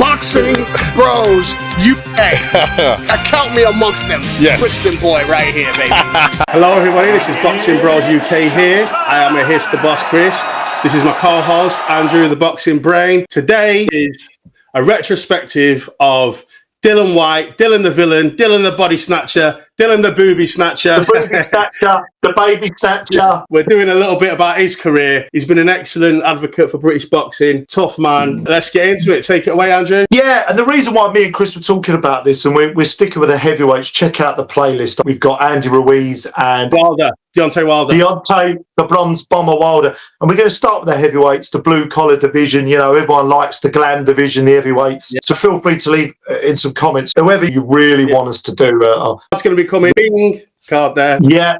Boxing Bros UK. Count me amongst them. Yes. Brixton boy right here, baby. Hello everybody, this is Boxing Bros UK here. I am a Hiss the Boss Chris. This is my co-host Andrew the Boxing Brain. Today is a retrospective of Dillian Whyte, Dillian the Villain, Dillian the Body Snatcher, Dillian the Booby Snatcher. The booby snatcher, the baby snatcher. We're doing a little bit about his career. He's been an excellent advocate for British boxing. Tough man. Let's get into it. Take it away, Andrew. Yeah, and the reason why me and Chris were talking about this, and we're sticking with the heavyweights, check out the playlist. We've got Andy Ruiz and Deontay Wilder. Deontay, the bronze bomber Wilder. And we're going to start with the heavyweights, the blue-collar division. You know, everyone likes the glam division, the heavyweights. Yeah. So feel free to leave in some comments, whoever you really want us to do. That's going to be coming. Bing, card there. Yeah.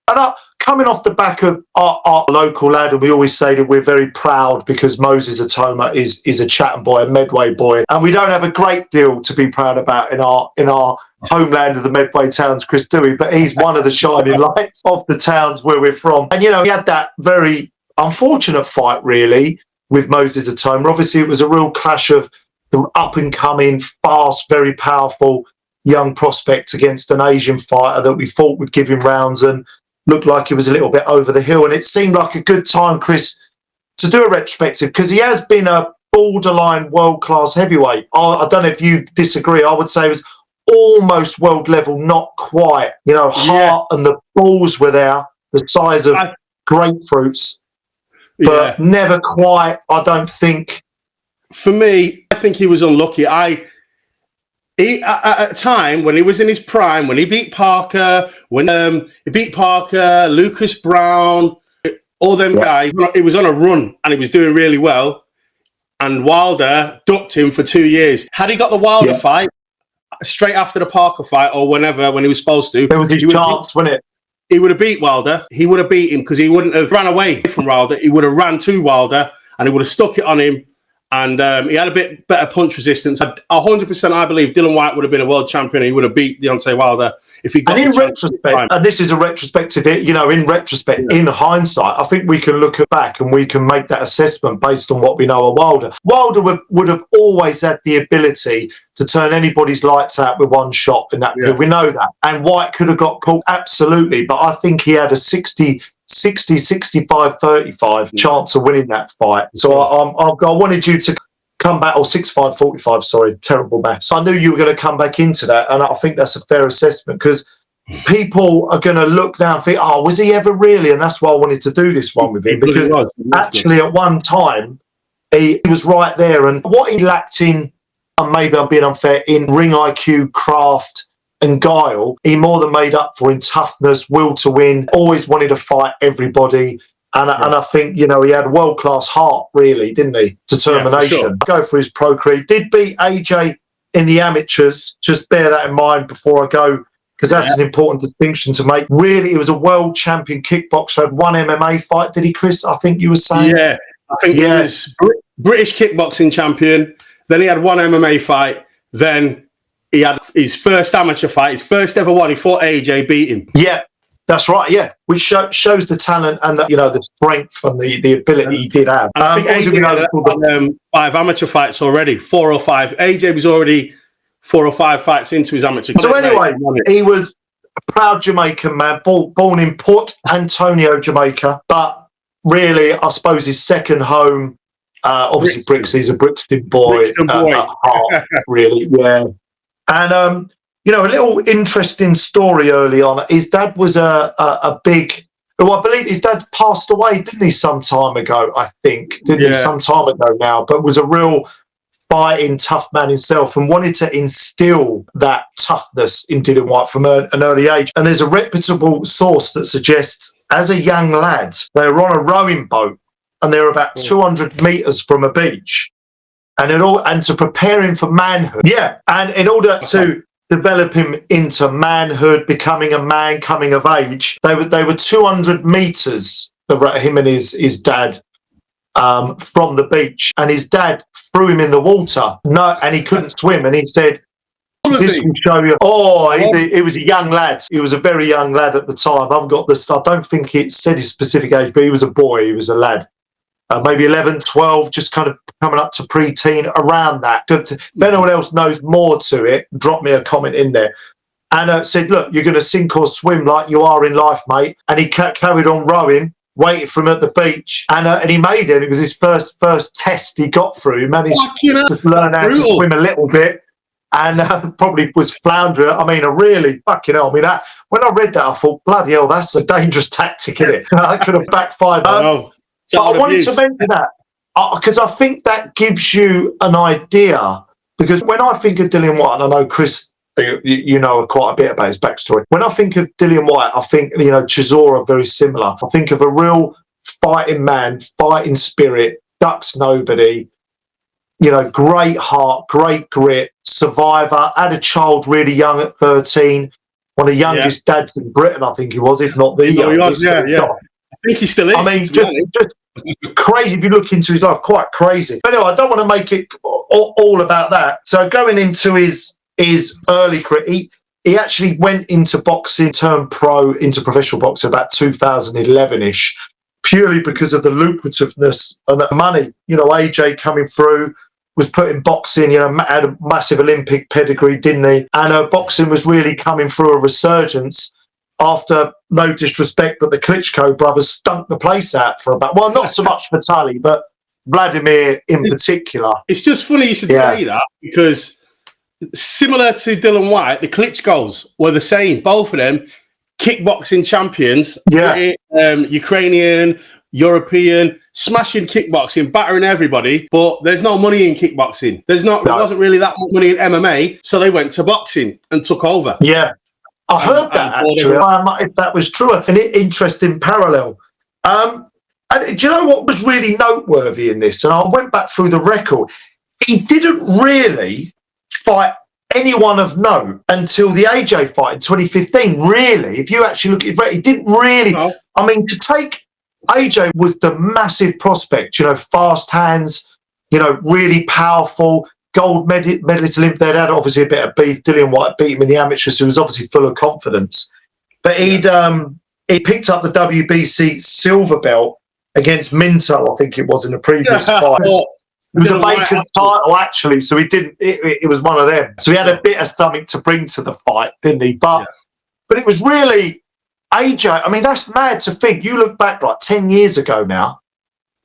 And coming off the back of our local lad, and we always say that we're very proud because Moses Atoma is a Chatham boy, a Medway boy, and we don't have a great deal to be proud about in our homeland of the Medway towns, Chris Dewey, but he's one of the shining lights of the towns where we're from. And you know, he had that very unfortunate fight really with Moses Atoma. Obviously, it was a real clash of the up and coming, fast, very powerful young prospect against an Asian fighter that we thought would give him rounds and looked like he was a little bit over the hill. And it seemed like a good time, Chris, to do a retrospective because he has been a borderline world-class heavyweight. I don't know if you disagree. I would say he was almost world level, not quite. You know, heart and the balls were there, the size of grapefruits, but never quite, I don't think. For me, I think he was unlucky. At a time when he was in his prime, when he beat Parker, Lucas Brown, all them guys, he was on a run and he was doing really well. And Wilder ducked him for 2 years. Had he got the Wilder fight straight after the Parker fight or whenever, when he was supposed to, there was his chance, wasn't it? He would have beat Wilder. He would have beat him because he wouldn't have ran away from Wilder. He would have ran to Wilder and he would have stuck it on him. And he had a bit better punch resistance. 100%, I believe Dillian Whyte would have been a world champion. He would have beat Deontay Wilder if he got. And in retrospect, and this is a retrospective, you know, in retrospect, in hindsight, I think we can look back and we can make that assessment based on what we know of Wilder. Wilder would have always had the ability to turn anybody's lights out with one shot in that period. We know that. And Whyte could have got caught, absolutely. But I think he had a 65, 35 chance of winning that fight. So I wanted you to come back, or 65, 45, sorry, terrible maths. I knew you were going to come back into that, and I think that's a fair assessment because people are going to look down and think, oh, was he ever really? And that's why I wanted to do this one with him, because actually at one time, he was right there. And what he lacked in, and maybe I'm being unfair, in ring IQ, craft, and guile, he more than made up for in toughness, will to win, always wanted to fight everybody. And I think, you know, he had world-class heart, really, didn't he? Determination. Yeah, sure. Go for his pro career. Did beat AJ in the amateurs. Just bear that in mind before I go, because that's an important distinction to make. Really, he was a world champion kickboxer, had one MMA fight, did he, Chris? I think you were saying. Yeah, I think he was British kickboxing champion. Then he had one MMA fight. Then he had his first amateur fight, his first ever one. He fought AJ, beat him. Yeah, that's right. Yeah, which shows the talent and the, you know, the strength and the ability he did have. And I think AJ had 5 amateur fights already, 4 or 5. AJ was already 4 or 5 fights into his amateur. So anyway, he was a proud Jamaican man, born in Port Antonio, Jamaica. But really, I suppose his second home, obviously Brixton's a Brixton boy. At heart, really, yeah. And, you know, a little interesting story early on. His dad was a big, who I believe his dad passed away, didn't he, some time ago, I think, didn't he, some time ago now, but was a real fighting, tough man himself and wanted to instill that toughness in Dillian Whyte from an early age. And there's a reputable source that suggests as a young lad, they were on a rowing boat and they were about 200 metres from a beach. And to prepare him for manhood. Yeah. And in order to develop him into manhood, becoming a man, coming of age, they were 200 metres, him and his dad, from the beach. And his dad threw him in the water. No, and he couldn't swim. And he said, this will show you. He was a young lad. He was a very young lad at the time. I've got this. I don't think it said his specific age, but he was a boy. He was a lad. maybe 11, 12, just kind of coming up to pre-teen, around that. If anyone else knows more to it, drop me a comment in there. And said, look, you're going to sink or swim like you are in life, mate. And he carried on rowing, waited for him at the beach, and he made it. It was his first test he got through. He managed to learn how to swim a little bit, and probably was floundering. I mean, fucking hell. I mean, when I read that, I thought, bloody hell, that's a dangerous tactic, isn't it? That could have backfired. But I wanted to mention that because I think that gives you an idea. Because when I think of Dillian Whyte, and I know Chris, you know quite a bit about his backstory. When I think of Dillian Whyte, I think, Chisora are very similar. I think of a real fighting man, fighting spirit, ducks nobody, great heart, great grit, survivor, had a child really young at 13, one of the youngest dads in Britain, I think he was, if not the youngest. I think he still is. I mean, just crazy. If you look into his life, quite crazy. But anyway, I don't want to make it all about that. So going into his early career, he actually went into boxing, turned pro into professional boxing about 2011-ish, purely because of the lucrativeness and the money. AJ coming through, was put in boxing, had a massive Olympic pedigree, didn't he? And boxing was really coming through a resurgence after, no disrespect, but the Klitschko brothers stunk the place out for about, well, not so much for Tully, but Vladimir in particular. It's just funny you should say that, because similar to Dillian Whyte, the Klitschkos were the same. Both of them kickboxing champions, Ukrainian, European, smashing kickboxing, battering everybody. But there's no money in kickboxing. There wasn't really that much money in MMA, so they went to boxing and took over. Yeah, I heard that actually. If that was true, an interesting parallel. And do you know what was really noteworthy in this? And I went back through the record. He didn't really fight anyone of note until the AJ fight in 2015. Really, if you actually look at it, he didn't really. No. I mean, to take AJ was the massive prospect. Fast hands. Really powerful. Gold medalist Olympic. They'd had obviously a bit of beef. Dillian Whyte beat him in the amateurs, so he was obviously full of confidence. But he picked up the WBC silver belt against Minto, I think it was, in the previous fight. It was a vacant title, actually, so he didn't. It was one of them. So he had a bit of something to bring to the fight, didn't he? But it was really AJ. I mean, that's mad to think. You look back like 10 years ago now.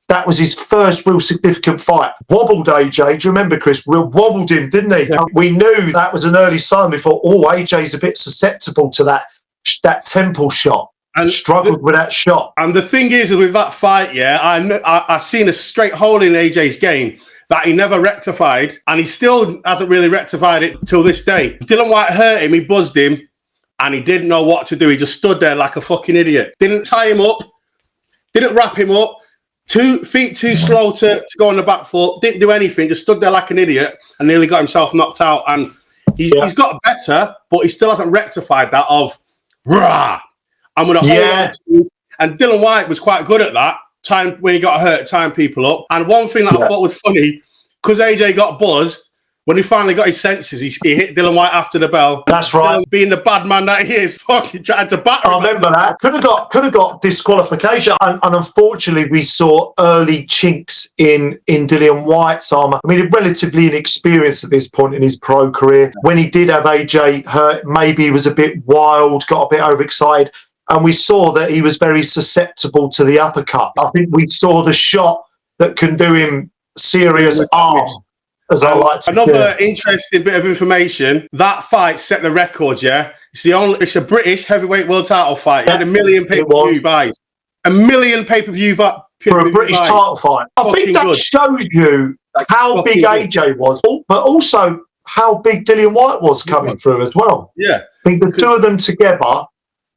That was his first real significant fight. Wobbled AJ. Do you remember, Chris? Wobbled him, didn't he? Yeah. We knew that was an early sign. We thought, AJ's a bit susceptible to that temple shot. And struggled with that shot. And the thing is, with that fight, I seen a straight hole in AJ's game that he never rectified, and he still hasn't really rectified it till this day. Dillian Whyte hurt him, he buzzed him, and he didn't know what to do. He just stood there like a fucking idiot. Didn't tie him up, didn't wrap him up, 2 feet too slow to go on the back foot, didn't do anything, just stood there like an idiot and nearly got himself knocked out. And he's got better, but he still hasn't rectified that of, rah! I'm going to hold on to you. And Dillian Whyte was quite good at that, time when he got hurt, tying people up. And one thing that I thought was funny, because AJ got buzzed, when he finally got his senses, he hit Dillian Whyte after the bell. That's right. Dillian, being the bad man that he is, fucking tried to batter him. I remember that. Could have got disqualification. And unfortunately, we saw early chinks in Dillian Whyte's armour. I mean, relatively inexperienced at this point in his pro career. When he did have AJ hurt, maybe he was a bit wild, got a bit overexcited. And we saw that he was very susceptible to the uppercut. I think we saw the shot that can do him serious harm, as I like to Another interesting bit of information, that fight set the record, It's a British heavyweight world title fight. It had 1 million pay-per-view buys. 1 million pay-per-view for a British title fight. I think that shows you how big AJ was, but also how big Dillian Whyte was coming through as well. Yeah. I think the two of them together,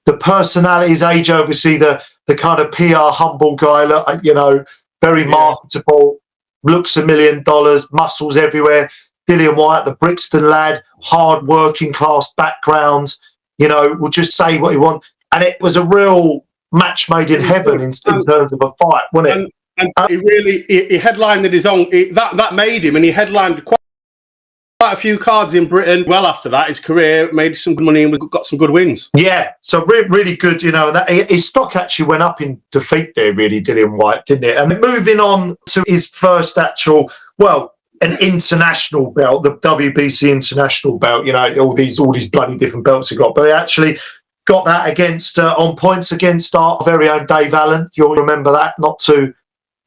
the personalities, AJ obviously the kind of PR humble guy, very marketable, looks $1 million, muscles everywhere. Dillian Whyte, the Brixton lad, hard working class background, will just say what he wants. And it was a real match made in heaven in terms of a fight, wasn't it? And he headlined his own. That made him, and he headlined quite quite a few cards in Britain. Well, after that, his career made some good money and got some good wins. Yeah, so really good, you know, and that, his stock actually went up in defeat there, really, Dillian Whyte, didn't it? And moving on to his first actual, well, an international belt, the WBC international belt, you know, all these bloody different belts he got, but he actually got that against, on points against our very own Dave Allen. You'll remember that, not too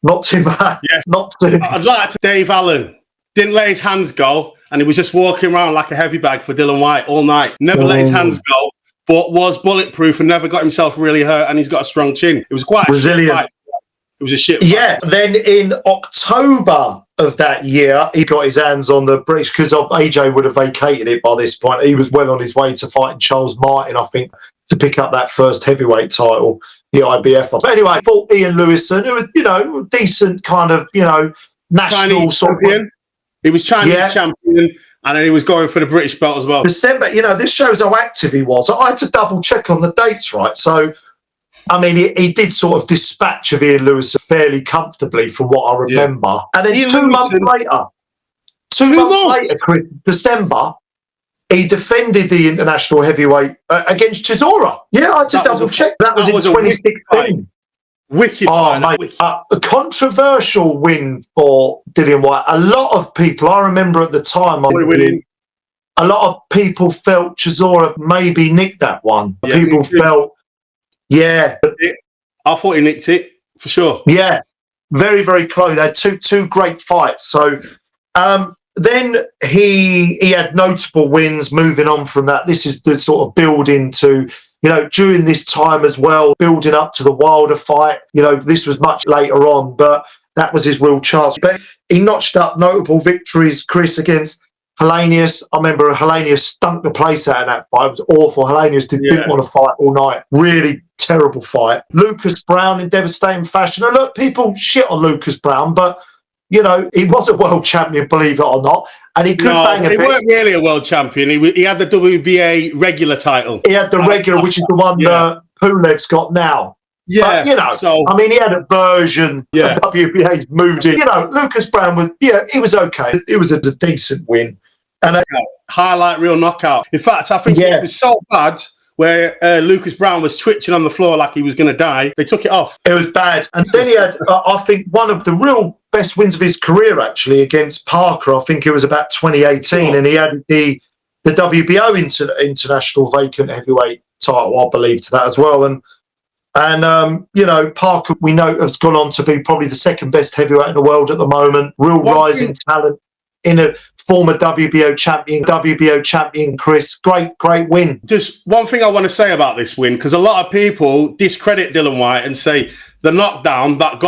much. Yes. Not too. I'd like to Dave Allen. Didn't let his hands go, and he was just walking around like a heavy bag for Dillian Whyte all night. Never let his hands go, but was bulletproof and never got himself really hurt, and he's got a strong chin. It was quite resilient. Fight. It was a shit fight. Then in October of that year, he got his hands on the British, because AJ would have vacated it by this point. He was well on his way to fighting Charles Martin, I think, to pick up that first heavyweight title, the IBF. But anyway, fought Ian Lewison, who was, you know, decent kind of, you know, national Chinese sort champion. He was Chinese champion, and then he was going for the British belt as well. December, you know, this shows how active he was. I had to double check on the dates, right? So, I mean, he did sort of dispatch of Ian Lewis fairly comfortably from what I remember. Yeah. And then Ian 2 months later, Chris, December, he defended the international heavyweight against Chisora. Yeah, I had to double check. That was in 2016. Wicked. Mate, a controversial win for Dillian Whyte. A lot of people, I remember at the time, a lot of people felt Chisora maybe nicked that one. Yeah, people felt, I thought he nicked it for sure. Yeah, very, very close. They had two great fights. So then he had notable wins moving on from that. This is the sort of building to, you know, during this time as well, building up to the Wilder fight. You know, this was much later on, but that was his real chance. But he notched up notable victories, Chris, against Helenius. I remember Helenius stunk the place out of that fight. It was awful. Helenius didn't want to fight all night. Really terrible fight. Lucas Brown in devastating fashion. And look, people shit on Lucas Brown, but, you know, he was a world champion, believe it or not. And he could bang a bit. He weren't really a world champion. He had the WBA regular title. He had the regular, which is the one that Pulev's got now. Yeah, but, you know, I mean, he had a version of WBA's moved in. You know, Lucas Brown was, he was okay. It was a decent win. And highlight reel knockout. In fact, I think it was so bad where Lucas Brown was twitching on the floor like he was going to die. They took it off. It was bad. And then he had, I think, one of the real best wins of his career, actually, against Parker. I think it was about 2018. And he had the WBO international vacant heavyweight title, I believe, to that as well. And you know, Parker, we know, has gone on to be probably the second best heavyweight in the world at the moment. Real rising talent in a former WBO champion, Chris. Great win. Just one thing I want to say about this win, because a lot of people discredit Dillian Whyte and say the knockdown that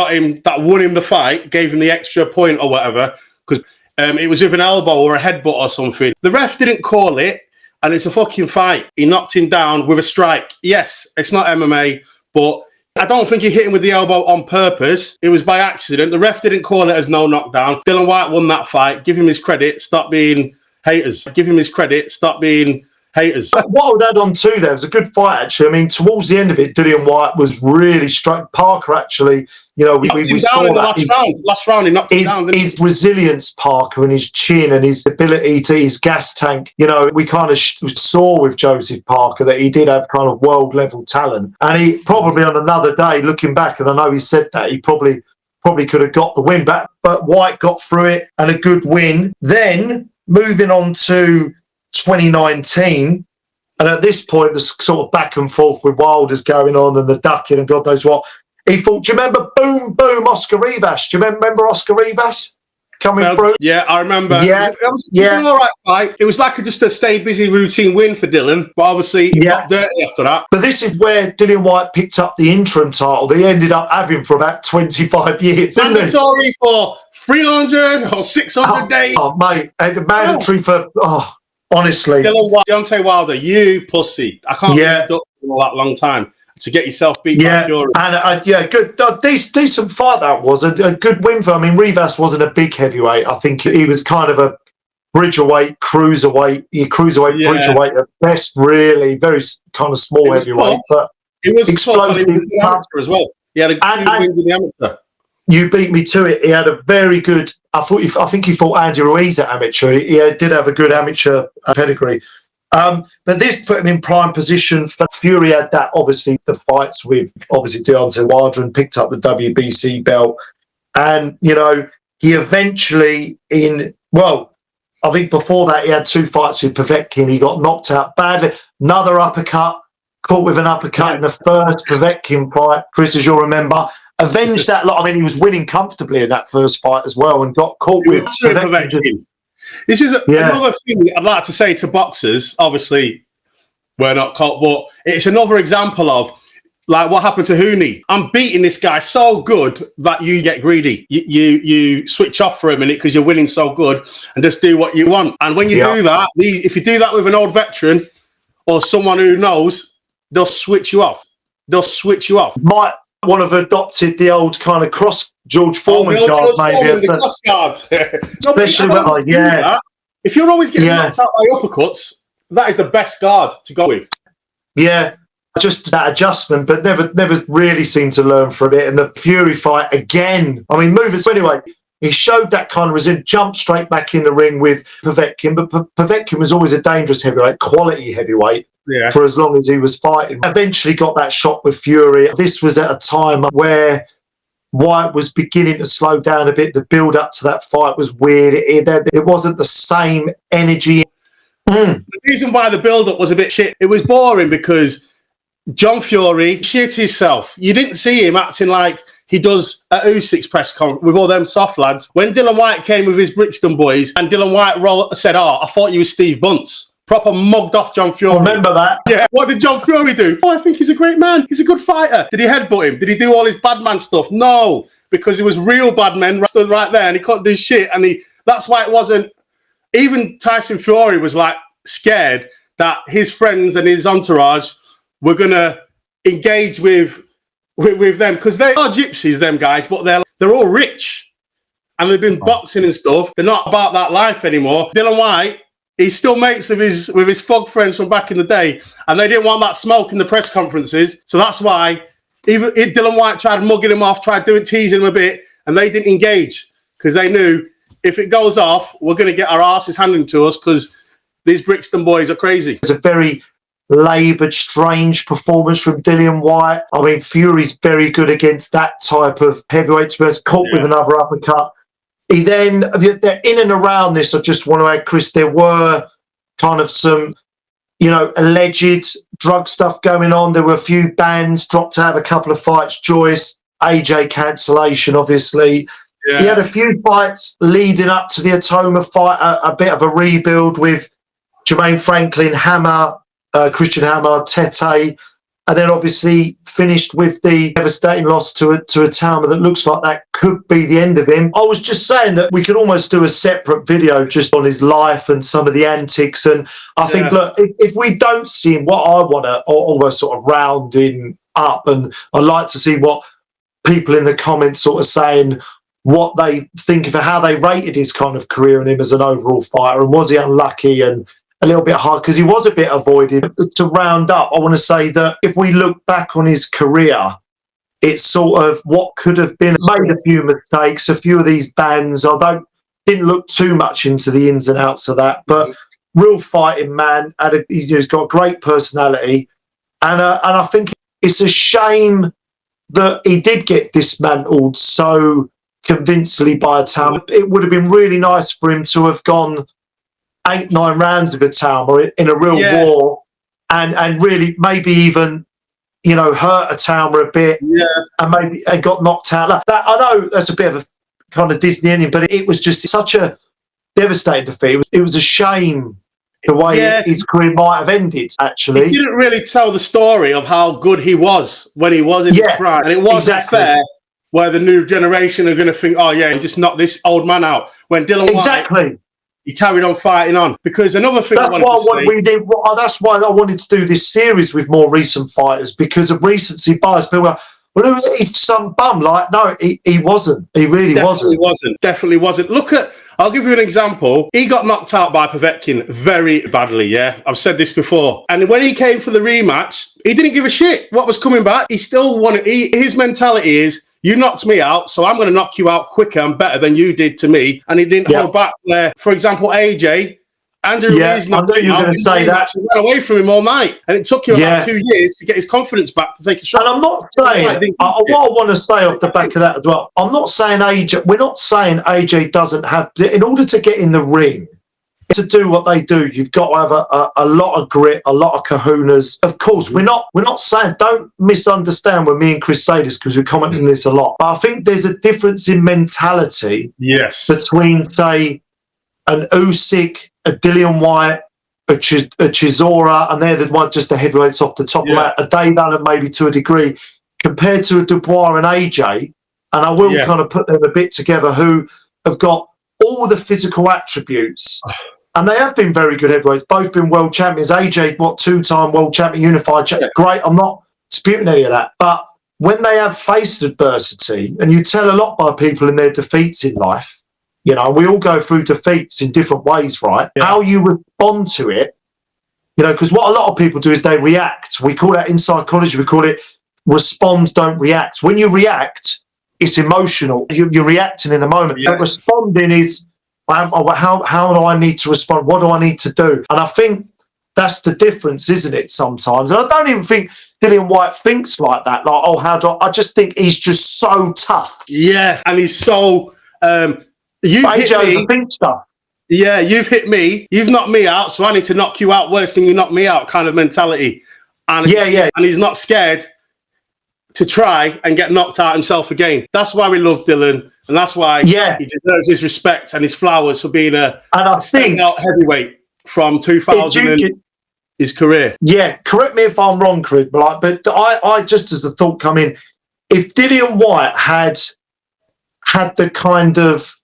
won him the fight, gave him the extra point or whatever, because it was with an elbow or a headbutt or something. The ref didn't call it, and it's a fucking fight. He knocked him down with a strike. Yes, it's not MMA, but I don't think he hit him with the elbow on purpose. It was by accident. The ref didn't call it as no knockdown. Dillian Whyte won that fight. Give him his credit. Stop being haters. Give him his credit. Stop being haters. What I would add on to there, it was a good fight, actually. I mean, towards the end of it, Dillian Whyte was really struck. Parker, actually, you know, we saw that. Last round, he knocked him down. His resilience, Parker, and his chin and his ability to his gas tank, you know, we kind of saw with Joseph Parker that he did have kind of world-level talent. And he probably on another day, looking back, and I know he said that, he probably could have got the win, but Whyte got through it and a good win. Then, moving on to 2019, and at this point the sort of back and forth with Wilder's going on and the ducking and God knows what, he thought, do you remember boom Oscar Rivas? Do you remember Oscar Rivas coming through? Yeah, I remember. It was an all right fight. It was like just a stay busy routine win for Dillian, but obviously he got dirty after that. But this is where Dillian Whyte picked up the interim title they ended up having for about 25 years. Mandatory for 300 or 600 days. Oh, mate, mandatory for... honestly. Deontay Wilder, you pussy. I can't believe you've done it all that long time to get yourself beat by Fury. And good, decent fight that was. A good win for, I mean, Rivas wasn't a big heavyweight. I think he was kind of a bridgerweight, cruiserweight, bridgerweight at best, really. Very kind of small heavyweight. But he was explosive in the amateur as well. He had a few wins in the amateur. You beat me to it. He had a very good I think he fought Andy Ruiz at amateur. He did have a good amateur pedigree. But this put him in prime position. Fury had that, obviously, the fights with, obviously, Deontay Wilder, and picked up the WBC belt. And, you know, he eventually I think before that he had 2 fights with Povetkin. He got knocked out badly. Another uppercut, caught with an uppercut in the first Povetkin fight, Chris, as you'll remember. Avenged that lot. I mean, he was winning comfortably in that first fight as well, and got caught with Povetkin. This is another thing I'd like to say to boxers. Obviously, we're not caught, but it's another example of like what happened to Hooney. I'm beating this guy so good that you get greedy. You switch off for a minute because you're winning so good and just do what you want. And when you do that, if you do that with an old veteran or someone who knows, they'll switch you off. Might want to have adopted the old kind of cross George Foreman guard, maybe. The cross guard. Especially if you're always getting knocked out by uppercuts, that is the best guard to go with. Yeah. Just that adjustment, but never really seemed to learn from it. And the Fury fight again, I mean, moving. So anyway, he showed that kind of resilience, jumped straight back in the ring with Povetkin, but Povetkin was always a dangerous heavyweight, quality heavyweight for as long as he was fighting. Eventually got that shot with Fury. This was at a time where Whyte was beginning to slow down a bit. The build up to that fight was weird. It wasn't the same energy. The reason why the build up was a bit shit, it was boring because John Fury shit himself. You didn't see him acting like he does at Usyk's press conference with all them soft lads. When Dillian Whyte came with his Brixton boys and Dillian Whyte said, I thought you were Steve Bunce. Proper mugged off John Fury. Remember that? Yeah. What did John Fury do? I think he's a great man. He's a good fighter. Did he headbutt him? Did he do all his bad man stuff? No, because he was real bad men stood right there and he couldn't do shit. And that's why it wasn't. Even Tyson Fury was like scared that his friends and his entourage were going to engage with them because they are gypsies, them guys, but they're all rich and they've been boxing and stuff. They're not about that life anymore. Dillian Whyte, he's still mates with his fog friends from back in the day, and they didn't want that smoke in the press conferences. So that's why even Dillian Whyte tried mugging him off, teasing him a bit, and they didn't engage because they knew if it goes off, we're going to get our asses handed to us because these Brixton boys are crazy. It's a very laboured, strange performance from Dillian Whyte. I mean, Fury's very good against that type of heavyweight experience, caught with another uppercut. He then, they're in and around this, I just want to add, Chris, there were kind of some, alleged drug stuff going on. There were a few bans, dropped out of a couple of fights. Joyce, AJ cancellation, obviously. Yeah. He had a few fights leading up to the Atoma fight, a bit of a rebuild with Jermaine Franklin, Hammer, Christian Hammer, Tete, and then obviously finished with the devastating loss to a Talma that looks like that could be the end of him. I was just saying that we could almost do a separate video just on his life and some of the antics. And I think, look, if we don't see him, what I want to almost sort of rounding up, and I'd like to see what people in the comments sort of saying what they think of how they rated his kind of career and him as an overall fighter, and was he unlucky and a little bit hard because he was a bit avoided. To round up, I want to say that if we look back on his career, it's sort of what could have been. Made a few mistakes, a few of these bans. Didn't look too much into the ins and outs of that, but real fighting man. He's got a great personality, and I think it's a shame that he did get dismantled so convincingly by a Talma. It would have been really nice for him to have gone 8-9 rounds of a Talma in a real war, and really maybe even hurt a Talma a bit, and got knocked out. Like that, I know that's a bit of a kind of Disney ending, but it was just such a devastating defeat. It was a shame the way his career might have ended. Actually, he didn't really tell the story of how good he was when he was in his prime, and it wasn't fair. Where the new generation are going to think, just knock this old man out. When Dillian Whyte, he carried on fighting on. Because another thing that's why I wanted to do this series with more recent fighters, because of recency bias. People were, well, he's some bum. Like, no, he wasn't. He really wasn't. Definitely wasn't. I'll give you an example. He got knocked out by Povetkin very badly, yeah? I've said this before. And when he came for the rematch, he didn't give a shit what was coming back. He still wanted... His mentality is, you knocked me out, so I'm going to knock you out quicker and better than you did to me. And he didn't hold back there. For example, AJ, Andrew Ruiz knocked him out. He ran away from him all night. And it took him about 2 years to get his confidence back to take a shot. And I'm not saying, what I want to say off the back of that as well, I'm not saying AJ, we're not saying AJ doesn't have, in order to get in the ring, to do what they do, you've got to have a lot of grit, a lot of kahunas. Of course, we're not saying, don't misunderstand when me and Chris say this, because we're commenting this a lot. But I think there's a difference in mentality between, say, an Usyk, a Dillian Whyte, a Chisora, and they're the one, just the heavyweights off the top of that, a Dave Allen maybe to a degree, compared to a Dubois and AJ, and I will kind of put them a bit together, who have got all the physical attributes. And they have been very good heavyweights, both been world champions. AJ, two-time world champion, unified champion. Great, I'm not disputing any of that. But when they have faced adversity, and you tell a lot by people in their defeats in life, you know, we all go through defeats in different ways, right? How you respond to it, you know, because what a lot of people do is they react. We call that in psychology, we call it respond, don't react. When you react, it's emotional. You're reacting in the moment. But responding is, how do I need to respond? What do I need to do? And I think that's the difference, isn't it, sometimes? And I don't even think Dillian Whyte thinks like that. Like, oh, how do I just think he's just so tough. Yeah, and he's so... you've hit me. Stuff. Yeah, you've hit me. You've knocked me out, so I need to knock you out worse than you knocked me out kind of mentality. And and he's not scared to try and get knocked out himself again. That's why we love Dillian, and that's why he deserves his respect and his flowers for being a standout heavyweight from 2000 and his career. Yeah, correct me if I'm wrong, Chris, but I just as a thought come in, if Dillian Whyte had the kind of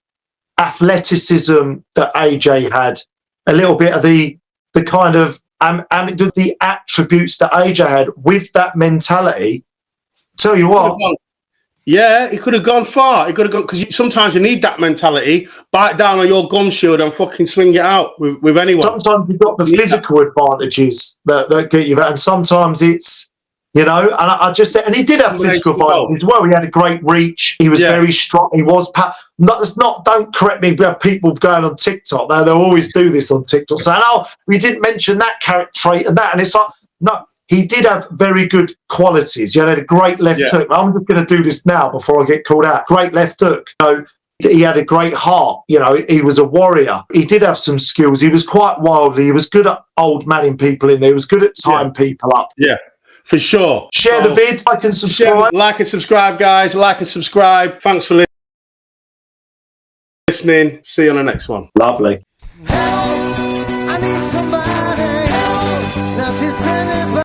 athleticism that AJ had, a little bit of the kind of the attributes that AJ had with that mentality, tell you what. He could have gone far. He could have gone, because sometimes you need that mentality. Bite down on your gum shield and fucking swing it out with anyone. Sometimes you've got the physical advantages that get you, and sometimes it's, you know, and I just, and he did have physical advantages as well. He had a great reach. He was very strong. He was, don't correct me, we have people going on TikTok. They'll always do this on TikTok, saying, oh, we didn't mention that character trait and that. And it's like, no, he did have very good qualities. You know, he had a great left hook. I'm just going to do this now before I get called out. Great left hook. So he had a great heart. You know, he was a warrior. He did have some skills. He was quite wildly. He was good at old manning people in there. He was good at tying people up. Yeah. For sure. Share the vid, like and subscribe. Like and subscribe, guys. Like and subscribe. Thanks for listening. See you on the next one. Lovely.